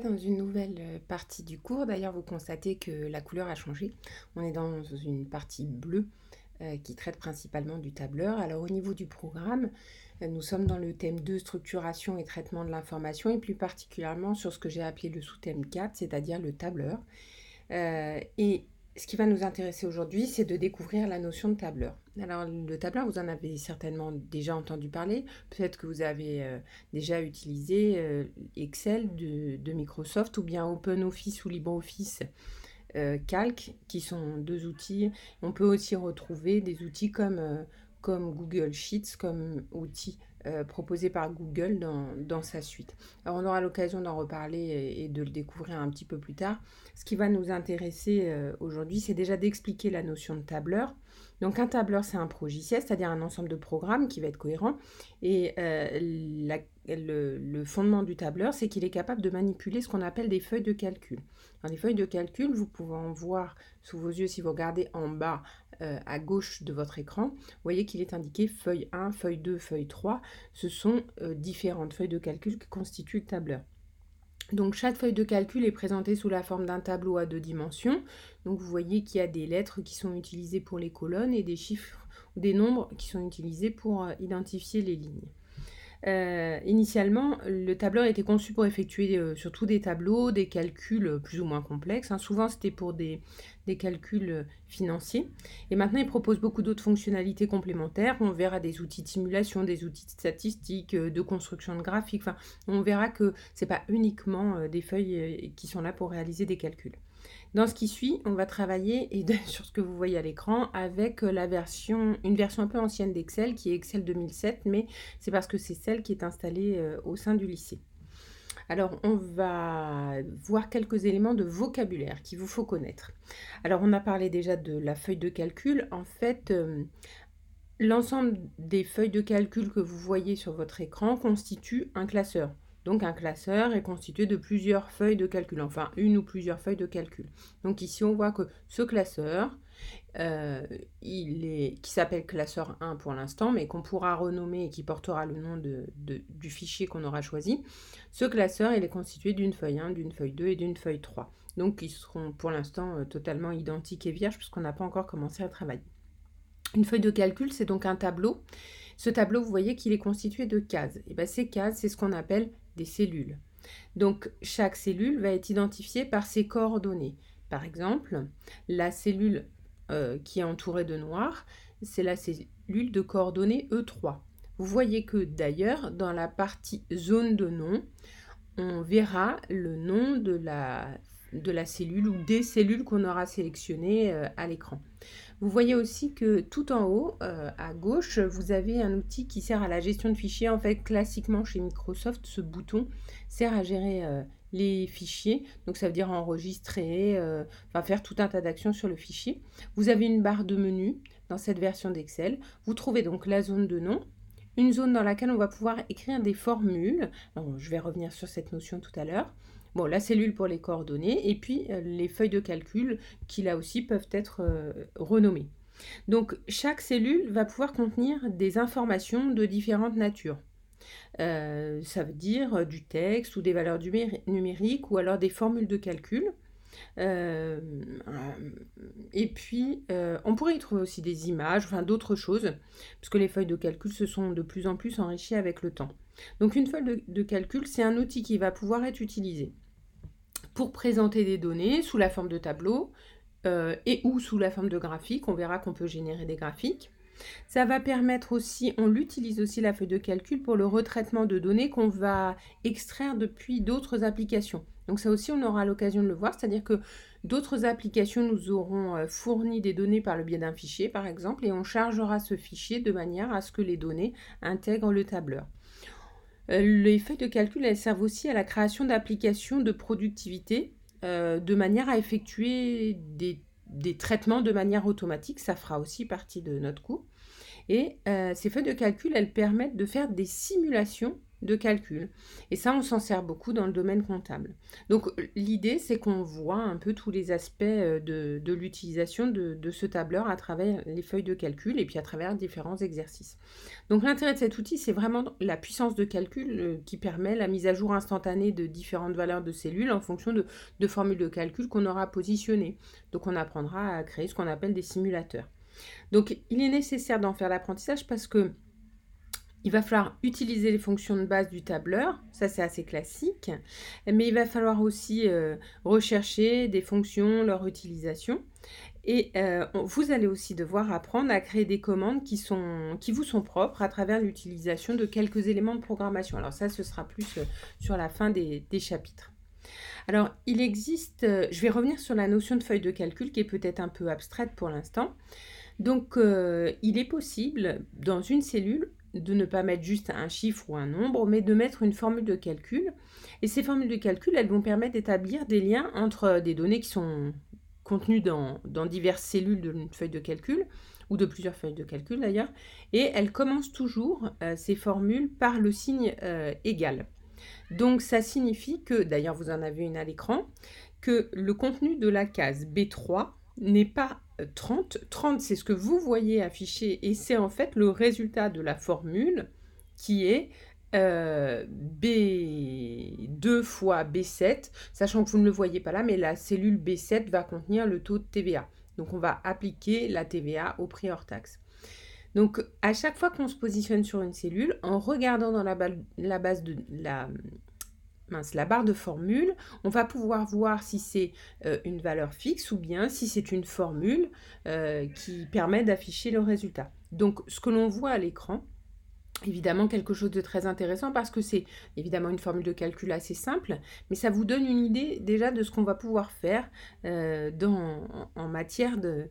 Dans une nouvelle partie du cours, d'ailleurs, vous constatez que la couleur a changé. On est dans une partie bleue qui traite principalement du tableur. Alors au niveau du programme, nous sommes dans le thème 2, structuration et traitement de l'information, et plus particulièrement sur ce que j'ai appelé le sous-thème 4, c'est-à-dire le tableur. Et ce qui va nous intéresser aujourd'hui, c'est de découvrir la notion de tableur. Alors, le tableur, vous en avez certainement déjà entendu parler. Peut-être que vous avez déjà utilisé Excel de Microsoft ou bien OpenOffice ou LibreOffice Calc, qui sont deux outils. On peut aussi retrouver des outils comme Google Sheets, comme outil proposé par Google dans sa suite. Alors on aura l'occasion d'en reparler et de le découvrir un petit peu plus tard. Ce qui va nous intéresser aujourd'hui, c'est déjà d'expliquer la notion de tableur. Donc un tableur, c'est un progiciel, c'est-à-dire un ensemble de programmes qui va être cohérent. Et le fondement du tableur, c'est qu'il est capable de manipuler ce qu'on appelle des feuilles de calcul. Dans les feuilles de calcul, vous pouvez en voir sous vos yeux si vous regardez en bas à gauche de votre écran. Vous voyez qu'il est indiqué feuille 1, feuille 2, feuille 3. Ce sont différentes feuilles de calcul qui constituent le tableur. Donc chaque feuille de calcul est présentée sous la forme d'un tableau à 2 dimensions. Donc vous voyez qu'il y a des lettres qui sont utilisées pour les colonnes et des chiffres ou des nombres qui sont utilisés pour identifier les lignes. Initialement, le tableur était conçu pour effectuer surtout des tableaux, des calculs plus ou moins complexes. Souvent, c'était pour des calculs financiers. Et maintenant, il propose beaucoup d'autres fonctionnalités complémentaires. On verra des outils de simulation, des outils de statistiques, de construction de graphiques. Enfin, on verra que ce n'est pas uniquement des feuilles qui sont là pour réaliser des calculs. Dans ce qui suit, on va travailler, sur ce que vous voyez à l'écran, avec une version un peu ancienne d'Excel, qui est Excel 2007, mais c'est parce que c'est celle qui est installée au sein du lycée. Alors, on va voir quelques éléments de vocabulaire qu'il vous faut connaître. Alors, on a parlé déjà de la feuille de calcul. En fait, l'ensemble des feuilles de calcul que vous voyez sur votre écran constitue un classeur. Donc un classeur est constitué de plusieurs feuilles de calcul, enfin une ou plusieurs feuilles de calcul. Donc ici on voit que ce classeur, qui s'appelle classeur 1 pour l'instant, mais qu'on pourra renommer et qui portera le nom du fichier qu'on aura choisi. Ce classeur, il est constitué d'une feuille 1, d'une feuille 2 et d'une feuille 3. Donc ils seront pour l'instant totalement identiques et vierges puisqu'on n'a pas encore commencé à travailler. Une feuille de calcul, c'est donc un tableau. Ce tableau, vous voyez qu'il est constitué de cases. Et bien, ces cases, c'est ce qu'on appelle des cellules. Donc, chaque cellule va être identifiée par ses coordonnées. Par exemple, la cellule qui est entourée de noir, c'est la cellule de coordonnées E3. Vous voyez que d'ailleurs, dans la partie zone de nom, on verra le nom de la cellule ou des cellules qu'on aura sélectionnées à l'écran. Vous voyez aussi que tout en haut, à gauche, vous avez un outil qui sert à la gestion de fichiers. En fait, classiquement chez Microsoft, ce bouton sert à gérer les fichiers. Donc ça veut dire enregistrer, faire tout un tas d'actions sur le fichier. Vous avez une barre de menu dans cette version d'Excel. Vous trouvez donc la zone de nom, une zone dans laquelle on va pouvoir écrire des formules. Alors, je vais revenir sur cette notion tout à l'heure. Bon, la cellule pour les coordonnées et puis les feuilles de calcul qui là aussi peuvent être renommées. Donc chaque cellule va pouvoir contenir des informations de différentes natures. Ça veut dire du texte ou des valeurs numériques ou alors des formules de calcul. Et puis, on pourrait y trouver aussi des images, enfin d'autres choses, parce que les feuilles de calcul se sont de plus en plus enrichies avec le temps. Donc une feuille de calcul, c'est un outil qui va pouvoir être utilisé pour présenter des données sous la forme de tableaux et ou sous la forme de graphiques. On verra qu'on peut générer des graphiques. Ça va permettre aussi, on l'utilise aussi la feuille de calcul pour le retraitement de données qu'on va extraire depuis d'autres applications. Donc ça aussi, on aura l'occasion de le voir, c'est-à-dire que d'autres applications nous auront fourni des données par le biais d'un fichier, par exemple, et on chargera ce fichier de manière à ce que les données intègrent le tableur. Les feuilles de calcul, elles servent aussi à la création d'applications de productivité de manière à effectuer des traitements de manière automatique. Ça fera aussi partie de notre cours. Et ces feuilles de calcul, elles permettent de faire des simulations de calcul. Et ça, on s'en sert beaucoup dans le domaine comptable. Donc, l'idée, c'est qu'on voit un peu tous les aspects de l'utilisation de ce tableur à travers les feuilles de calcul et puis à travers différents exercices. Donc, l'intérêt de cet outil, c'est vraiment la puissance de calcul qui permet la mise à jour instantanée de différentes valeurs de cellules en fonction de formules de calcul qu'on aura positionnées. Donc, on apprendra à créer ce qu'on appelle des simulateurs. Donc, il est nécessaire d'en faire l'apprentissage parce que il va falloir utiliser les fonctions de base du tableur, ça c'est assez classique, mais il va falloir aussi rechercher des fonctions, leur utilisation. Et vous allez aussi devoir apprendre à créer des commandes qui vous sont propres à travers l'utilisation de quelques éléments de programmation. Alors ça, ce sera plus sur la fin des chapitres. Alors, il existe, je vais revenir sur la notion de feuille de calcul qui est peut-être un peu abstraite pour l'instant. Donc, il est possible, dans une cellule, de ne pas mettre juste un chiffre ou un nombre, mais de mettre une formule de calcul. Et ces formules de calcul, elles vont permettre d'établir des liens entre des données qui sont contenues dans diverses cellules d'une feuille de calcul, ou de plusieurs feuilles de calcul d'ailleurs, et elles commencent toujours ces formules par le signe égal. Donc ça signifie que, d'ailleurs vous en avez une à l'écran, que le contenu de la case B3 n'est pas 30. 30, c'est ce que vous voyez affiché et c'est en fait le résultat de la formule qui est B2 fois B7, sachant que vous ne le voyez pas là, mais la cellule B7 va contenir le taux de TVA. Donc on va appliquer la TVA au prix hors taxe. Donc à chaque fois qu'on se positionne sur une cellule, en regardant dans la barre de formule, on va pouvoir voir si c'est une valeur fixe ou bien si c'est une formule qui permet d'afficher le résultat. Donc ce que l'on voit à l'écran, évidemment quelque chose de très intéressant parce que c'est évidemment une formule de calcul assez simple, mais ça vous donne une idée déjà de ce qu'on va pouvoir faire en matière de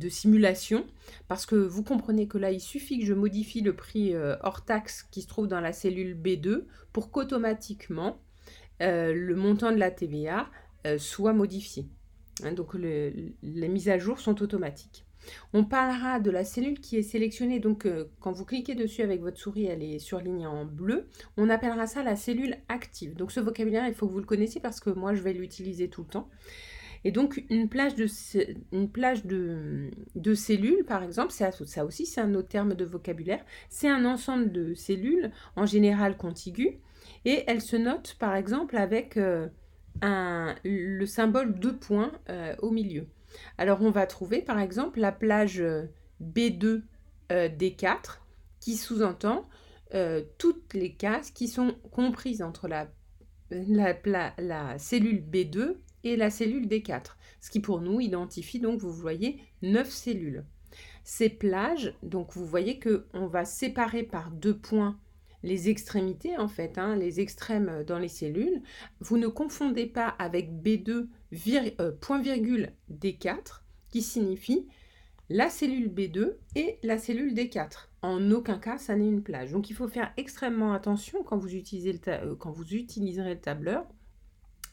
simulation, parce que vous comprenez que là, il suffit que je modifie le prix hors taxe qui se trouve dans la cellule B2 pour qu'automatiquement, le montant de la TVA soit modifié. Hein, donc, les mises à jour sont automatiques. On parlera de la cellule qui est sélectionnée, donc quand vous cliquez dessus avec votre souris, elle est surlignée en bleu. On appellera ça la cellule active. Donc ce vocabulaire, il faut que vous le connaissiez parce que moi, je vais l'utiliser tout le temps. Et donc une plage de cellules, par exemple, ça aussi c'est un autre terme de vocabulaire, c'est un ensemble de cellules, en général contiguës, et elles se notent par exemple avec le symbole 2 points au milieu. Alors on va trouver par exemple la plage B2 D4 qui sous-entend toutes les cases qui sont comprises entre la cellule B2 et la cellule D4, ce qui pour nous identifie donc, vous voyez, 9 cellules. Ces plages, donc vous voyez qu'on va séparer par 2 points les extrémités en fait, les extrêmes dans les cellules. Vous ne confondez pas avec B2 point virgule D4 qui signifie la cellule B2 et la cellule D4. En aucun cas, ça n'est une plage. Donc il faut faire extrêmement attention quand vous utiliserez le tableur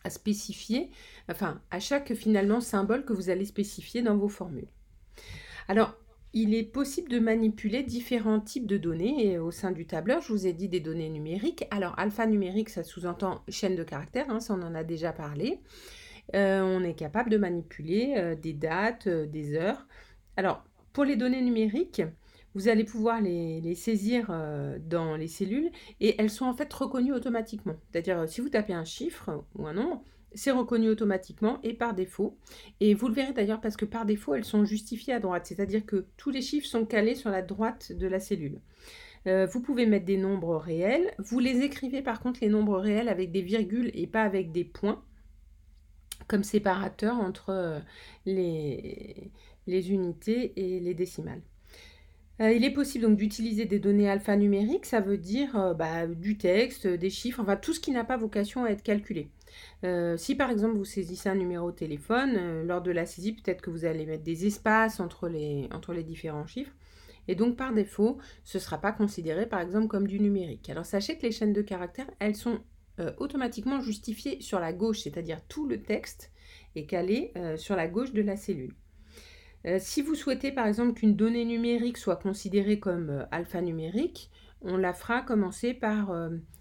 à spécifier, à chaque finalement symbole que vous allez spécifier dans vos formules. Alors, il est possible de manipuler différents types de données au sein du tableur. Je vous ai dit des données numériques. Alors, alphanumérique, ça sous-entend chaîne de caractères, ça on en a déjà parlé. On est capable de manipuler des dates, des heures. Alors, pour les données numériques, vous allez pouvoir les saisir dans les cellules et elles sont en fait reconnues automatiquement. C'est-à-dire, si vous tapez un chiffre ou un nombre, c'est reconnu automatiquement et par défaut. Et vous le verrez d'ailleurs parce que par défaut, elles sont justifiées à droite. C'est-à-dire que tous les chiffres sont calés sur la droite de la cellule. Vous pouvez mettre des nombres réels. Vous les écrivez par contre, les nombres réels, avec des virgules et pas avec des points, comme séparateur entre les unités et les décimales. Il est possible donc d'utiliser des données alphanumériques, ça veut dire du texte, des chiffres, enfin tout ce qui n'a pas vocation à être calculé. Si par exemple vous saisissez un numéro de téléphone, lors de la saisie, peut-être que vous allez mettre des espaces entre les différents chiffres. Et donc par défaut, ce ne sera pas considéré par exemple comme du numérique. Alors sachez que les chaînes de caractères, elles sont automatiquement justifiées sur la gauche, c'est-à-dire tout le texte est calé sur la gauche de la cellule. Si vous souhaitez par exemple qu'une donnée numérique soit considérée comme alphanumérique, on la fera commencer par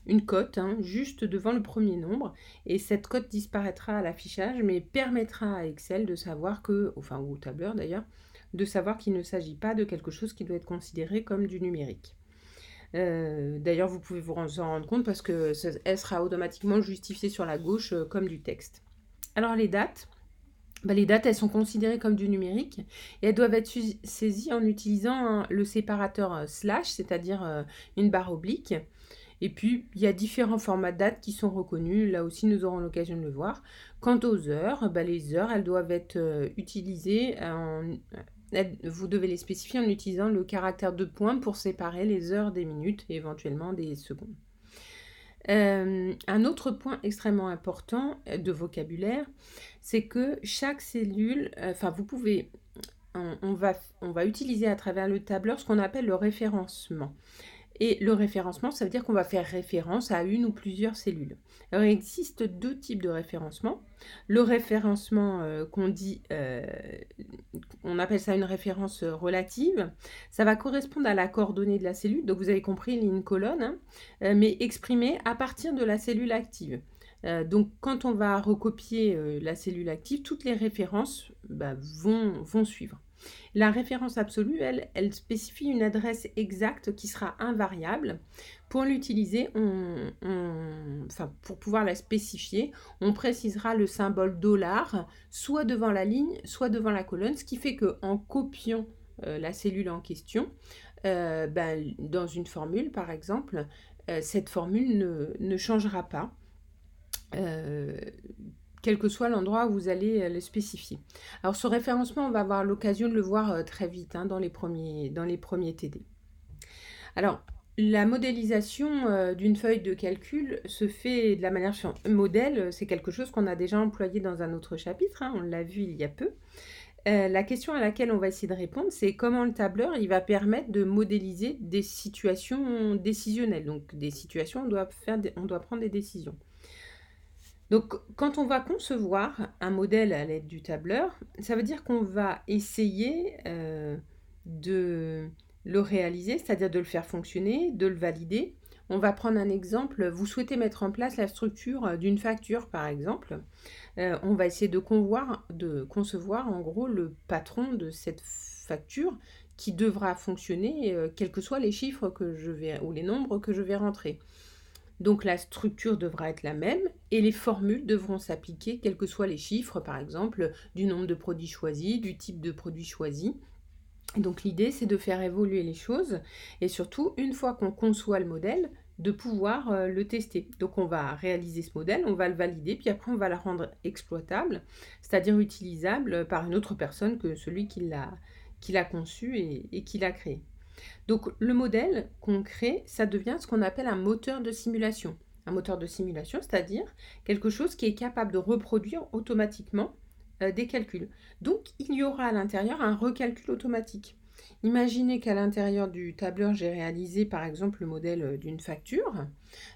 une cote, hein, juste devant le premier nombre. Et cette cote disparaîtra à l'affichage, mais permettra à Excel de savoir ou au tableur d'ailleurs, de savoir qu'il ne s'agit pas de quelque chose qui doit être considéré comme du numérique. D'ailleurs, vous pouvez vous en rendre compte parce que elle sera automatiquement justifiée sur la gauche comme du texte. Alors les dates, les dates, elles sont considérées comme du numérique et elles doivent être saisies en utilisant le séparateur slash, c'est-à-dire une barre oblique. Et puis, il y a différents formats de dates qui sont reconnus. Là aussi, nous aurons l'occasion de le voir. Quant aux heures, les heures, elles doivent être utilisées vous devez les spécifier en utilisant le caractère de point pour séparer les heures des minutes et éventuellement des secondes. Un autre point extrêmement important de vocabulaire, c'est que chaque cellule, on va utiliser à travers le tableur ce qu'on appelle le référencement. Et le référencement, ça veut dire qu'on va faire référence à une ou plusieurs cellules. Alors, il existe deux types de référencement. Le référencement on appelle ça une référence relative. Ça va correspondre à la coordonnée de la cellule. Donc, vous avez compris, ligne colonne, hein, mais exprimée à partir de la cellule active. Donc, quand on va recopier la cellule active, toutes les références vont suivre. La référence absolue, elle spécifie une adresse exacte qui sera invariable. Pour l'utiliser, pour pouvoir la spécifier, on précisera le symbole $, soit devant la ligne, soit devant la colonne, ce qui fait qu'en copiant la cellule en question, dans une formule par exemple, cette formule ne changera pas. Quel que soit l'endroit où vous allez le spécifier. Alors ce référencement, on va avoir l'occasion de le voir très vite dans les premiers TD. Alors, la modélisation d'une feuille de calcul se fait de la manière suivante. Modèle, c'est quelque chose qu'on a déjà employé dans un autre chapitre, on l'a vu il y a peu. La question à laquelle on va essayer de répondre, c'est comment le tableur il va permettre de modéliser des situations décisionnelles. Donc des situations où on doit prendre des décisions. Donc, quand on va concevoir un modèle à l'aide du tableur, ça veut dire qu'on va essayer de le réaliser, c'est-à-dire de le faire fonctionner, de le valider. On va prendre un exemple. Vous souhaitez mettre en place la structure d'une facture, par exemple. On va essayer de concevoir, en gros, le patron de cette facture qui devra fonctionner, quels que soient les chiffres ou les nombres que je vais rentrer. Donc la structure devra être la même et les formules devront s'appliquer, quels que soient les chiffres, par exemple, du nombre de produits choisis, du type de produit choisi. Donc l'idée, c'est de faire évoluer les choses et surtout, une fois qu'on conçoit le modèle, de pouvoir le tester. Donc on va réaliser ce modèle, on va le valider, puis après on va le rendre exploitable, c'est-à-dire utilisable par une autre personne que celui qui l'a conçu et qui l'a créé. Donc le modèle qu'on crée, ça devient ce qu'on appelle un moteur de simulation. Un moteur de simulation, c'est-à-dire quelque chose qui est capable de reproduire automatiquement des calculs. Donc il y aura à l'intérieur un recalcul automatique. Imaginez qu'à l'intérieur du tableur, j'ai réalisé par exemple le modèle d'une facture.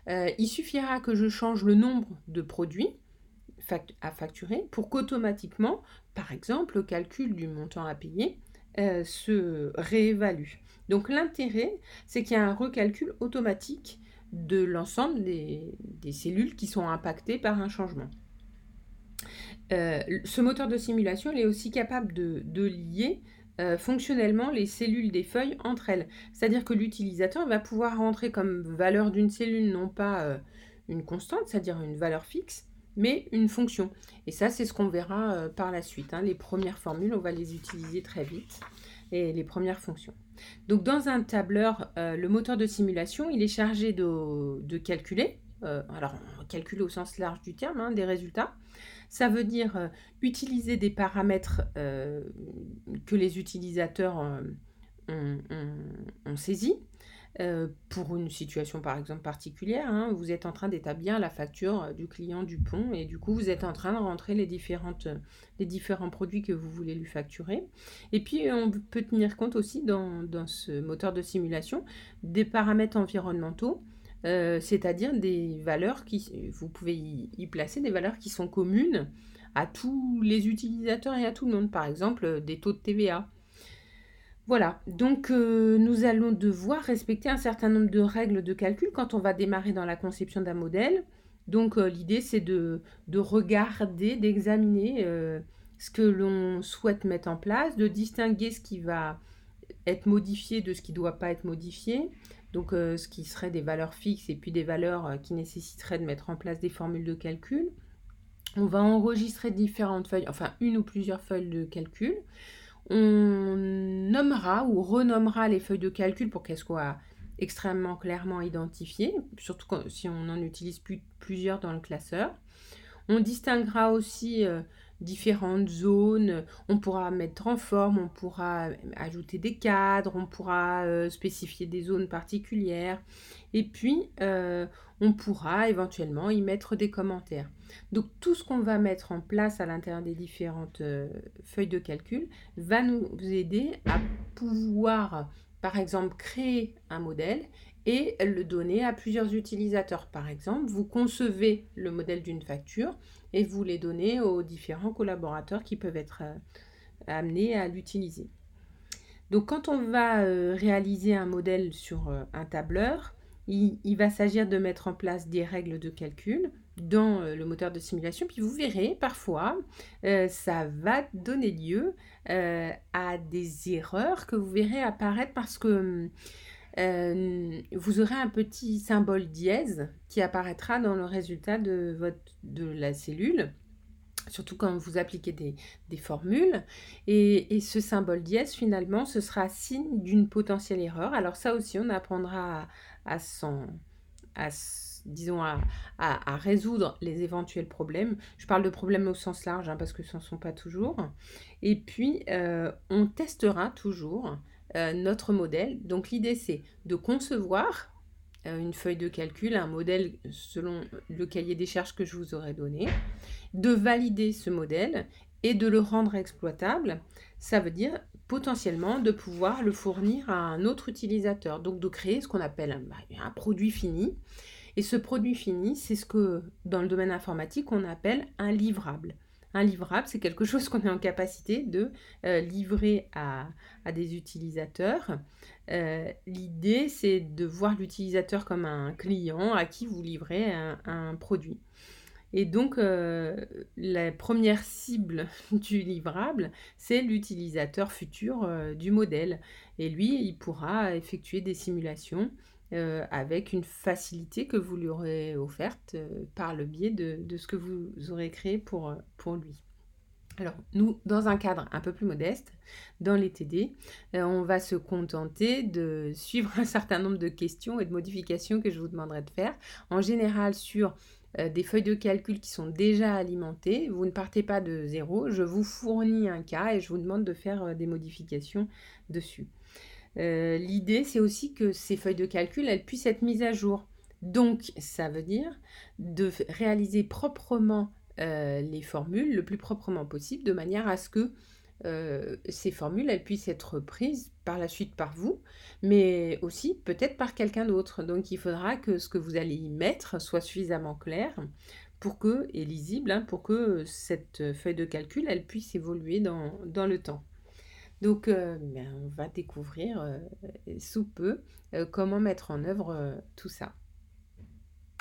Il suffira que je change le nombre de produits à facturer pour qu'automatiquement, par exemple, le calcul du montant à payer se réévalue. Donc l'intérêt, c'est qu'il y a un recalcul automatique de l'ensemble des cellules qui sont impactées par un changement. Ce moteur de simulation, il est aussi capable de lier fonctionnellement les cellules des feuilles entre elles. C'est-à-dire que l'utilisateur va pouvoir rentrer comme valeur d'une cellule non pas une constante, c'est-à-dire une valeur fixe, mais une fonction. Et ça, c'est ce qu'on verra par la suite. Les premières formules, on va les utiliser très vite, et les premières fonctions. Donc dans un tableur, le moteur de simulation, il est chargé de calculer, alors calculer au sens large du terme, des résultats. Ça veut dire utiliser des paramètres que les utilisateurs ont saisis. Pour une situation par exemple particulière, vous êtes en train d'établir la facture du client du pont et du coup vous êtes en train de rentrer les différents produits que vous voulez lui facturer. Et puis on peut tenir compte aussi dans ce moteur de simulation des paramètres environnementaux, c'est-à-dire des valeurs vous pouvez y placer des valeurs qui sont communes à tous les utilisateurs et à tout le monde, par exemple des taux de TVA. Voilà, donc nous allons devoir respecter un certain nombre de règles de calcul quand on va démarrer dans la conception d'un modèle. Donc l'idée, c'est de regarder, d'examiner, ce que l'on souhaite mettre en place, de distinguer ce qui va être modifié de ce qui ne doit pas être modifié. Donc ce qui serait des valeurs fixes et puis des valeurs, qui nécessiteraient de mettre en place des formules de calcul. On va enregistrer différentes feuilles, enfin une ou plusieurs feuilles de calcul. On nommera ou renommera les feuilles de calcul pour qu'elles soient extrêmement clairement identifiées, surtout si on en utilise plusieurs dans le classeur. On distinguera aussi différentes zones, on pourra mettre en forme, on pourra ajouter des cadres, on pourra spécifier des zones particulières, et puis on pourra éventuellement y mettre des commentaires. Donc tout ce qu'on va mettre en place à l'intérieur des différentes feuilles de calcul va nous aider à pouvoir, par exemple, créer un modèle et le donner à plusieurs utilisateurs. Par exemple, vous concevez le modèle d'une facture et vous les donnez aux différents collaborateurs qui peuvent être amenés à l'utiliser. Donc quand on va réaliser un modèle sur un tableur, il va s'agir de mettre en place des règles de calcul dans le moteur de simulation. Puis vous verrez, parfois, ça va donner lieu à des erreurs que vous verrez apparaître parce que vous aurez un petit symbole dièse qui apparaîtra dans le résultat de la cellule, surtout quand vous appliquez des formules. Et ce symbole dièse, finalement, ce sera signe d'une potentielle erreur. Alors ça aussi, on apprendra disons, à résoudre les éventuels problèmes. Je parle de problèmes au sens large, parce que ce ne sont pas toujours. Et puis, on testera toujours notre modèle. Donc l'idée, c'est de concevoir une feuille de calcul, un modèle selon le cahier des charges que je vous aurai donné, de valider ce modèle et de le rendre exploitable. Ça veut dire potentiellement de pouvoir le fournir à un autre utilisateur, donc de créer ce qu'on appelle un produit fini. Et ce produit fini, c'est ce que dans le domaine informatique on appelle un livrable. Un livrable, c'est quelque chose qu'on est en capacité de livrer à des utilisateurs. L'idée, c'est de voir l'utilisateur comme un client à qui vous livrez un produit. Et donc, la première cible du livrable, c'est l'utilisateur futur du modèle. Et lui, il pourra effectuer des simulations avec une facilité que vous lui aurez offerte par le biais de ce que vous aurez créé pour lui. Alors, nous, dans un cadre un peu plus modeste, dans les TD, on va se contenter de suivre un certain nombre de questions et de modifications que je vous demanderai de faire. En général, sur des feuilles de calcul qui sont déjà alimentées, vous ne partez pas de zéro, je vous fournis un cas et je vous demande de faire des modifications dessus. L'idée, c'est aussi que ces feuilles de calcul, elles puissent être mises à jour. Donc, ça veut dire de réaliser proprement les formules le plus proprement possible, de manière à ce que ces formules, elles puissent être prises par la suite par vous, mais aussi peut-être par quelqu'un d'autre. Donc il faudra que ce que vous allez y mettre soit suffisamment clair et lisible, pour que cette feuille de calcul, elle puisse évoluer dans le temps. Donc on va découvrir sous peu comment mettre en œuvre tout ça.